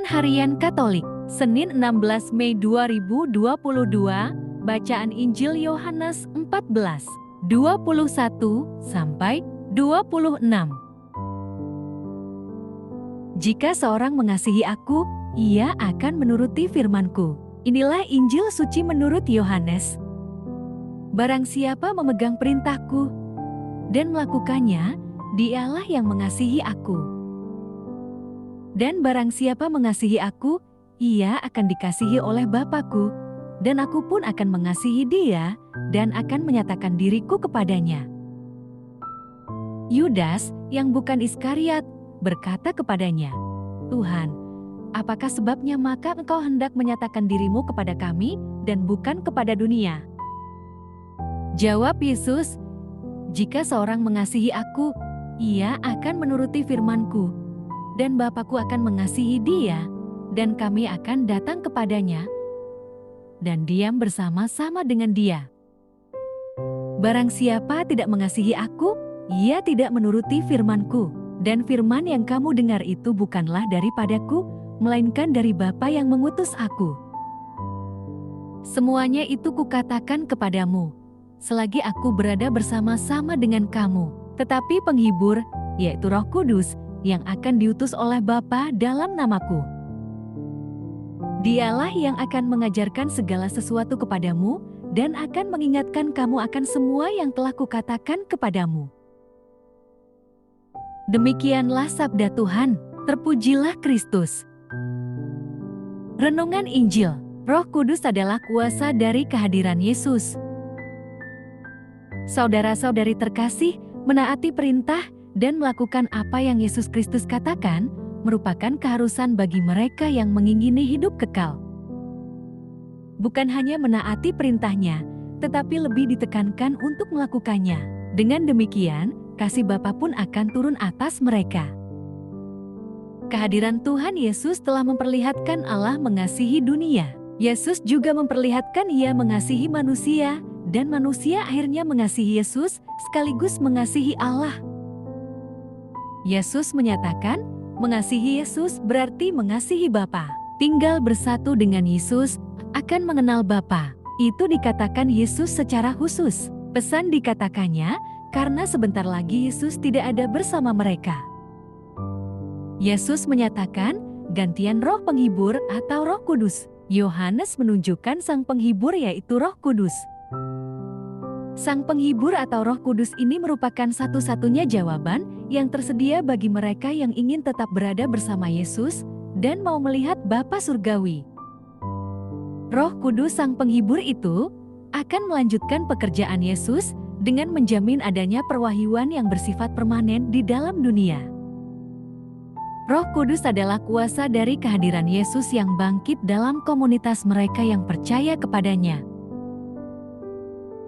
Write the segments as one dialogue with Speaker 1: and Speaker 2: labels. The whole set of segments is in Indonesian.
Speaker 1: Harian Katolik, Senin 16 Mei 2022, Bacaan Injil Yohanes 14, 21-26. Jika seorang mengasihi aku, ia akan menuruti firman-Ku. Inilah Injil suci menurut Yohanes. Barang siapa memegang perintah-Ku dan melakukannya, dialah yang mengasihi aku. Dan barang siapa mengasihi aku, ia akan dikasihi oleh Bapa-Ku, dan aku pun akan mengasihi dia, dan akan menyatakan diriku kepadanya. Yudas, yang bukan Iskariot, berkata kepadanya, Tuhan, apakah sebabnya maka Engkau hendak menyatakan dirimu kepada kami, dan bukan kepada dunia? Jawab Yesus, jika seorang mengasihi aku, ia akan menuruti firman-Ku, dan Bapa-Ku akan mengasihi dia, dan kami akan datang kepadanya, dan diam bersama-sama dengan dia. Barang siapa tidak mengasihi aku, ia tidak menuruti firman-Ku, dan firman yang kamu dengar itu bukanlah daripadaku, melainkan dari Bapa yang mengutus aku. Semuanya itu kukatakan kepadamu, selagi aku berada bersama-sama dengan kamu. Tetapi penghibur, yaitu Roh Kudus, yang akan diutus oleh Bapa dalam namaku. Dialah yang akan mengajarkan segala sesuatu kepadamu dan akan mengingatkan kamu akan semua yang telah kukatakan kepadamu. Demikianlah sabda Tuhan, terpujilah Kristus. Renungan Injil, Roh Kudus adalah kuasa dari kehadiran Yesus. Saudara-saudari terkasih, menaati perintah dan melakukan apa yang Yesus Kristus katakan merupakan keharusan bagi mereka yang mengingini hidup kekal. Bukan hanya menaati perintahnya, tetapi lebih ditekankan untuk melakukannya. Dengan demikian, kasih Bapa pun akan turun atas mereka. Kehadiran Tuhan Yesus telah memperlihatkan Allah mengasihi dunia. Yesus juga memperlihatkan Ia mengasihi manusia, dan manusia akhirnya mengasihi Yesus sekaligus mengasihi Allah. Yesus menyatakan, mengasihi Yesus berarti mengasihi Bapa. Tinggal bersatu dengan Yesus akan mengenal Bapa. Itu dikatakan Yesus secara khusus. Pesan dikatakannya karena sebentar lagi Yesus tidak ada bersama mereka. Yesus menyatakan gantian Roh Penghibur atau Roh Kudus. Yohanes menunjukkan Sang Penghibur yaitu Roh Kudus. Sang Penghibur atau Roh Kudus ini merupakan satu-satunya jawaban yang tersedia bagi mereka yang ingin tetap berada bersama Yesus dan mau melihat Bapa Surgawi. Roh Kudus Sang Penghibur itu akan melanjutkan pekerjaan Yesus dengan menjamin adanya perwahyuan yang bersifat permanen di dalam dunia. Roh Kudus adalah kuasa dari kehadiran Yesus yang bangkit dalam komunitas mereka yang percaya kepadanya.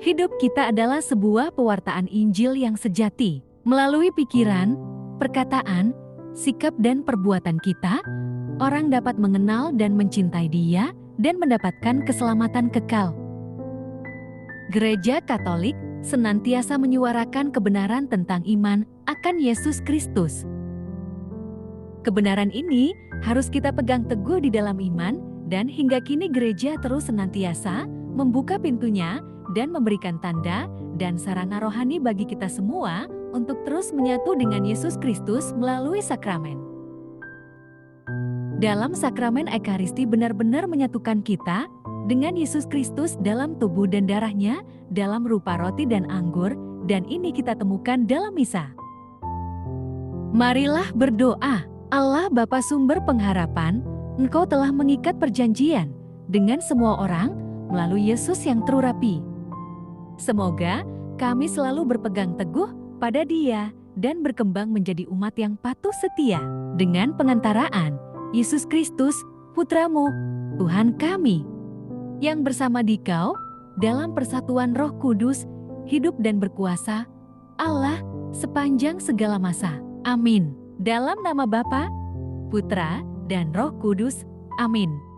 Speaker 1: Hidup kita adalah sebuah pewartaan Injil yang sejati. Melalui pikiran, perkataan, sikap dan perbuatan kita, orang dapat mengenal dan mencintai Dia dan mendapatkan keselamatan kekal. Gereja Katolik senantiasa menyuarakan kebenaran tentang iman akan Yesus Kristus. Kebenaran ini harus kita pegang teguh di dalam iman, dan hingga kini gereja terus senantiasa membuka pintunya dan memberikan tanda dan sarana rohani bagi kita semua untuk terus menyatu dengan Yesus Kristus melalui sakramen. Dalam sakramen Ekaristi benar-benar menyatukan kita dengan Yesus Kristus dalam tubuh dan darahnya dalam rupa roti dan anggur, dan ini kita temukan dalam misa. Marilah berdoa. Allah Bapa sumber pengharapan, Engkau telah mengikat perjanjian dengan semua orang melalui Yesus yang terurapi. Semoga kami selalu berpegang teguh pada Dia dan berkembang menjadi umat yang patuh setia dengan pengantaraan Yesus Kristus, Putra-Mu, Tuhan kami, yang bersama Dikau dalam persatuan Roh Kudus, hidup dan berkuasa, Allah sepanjang segala masa. Amin. Dalam nama Bapa, Putra, dan Roh Kudus. Amin.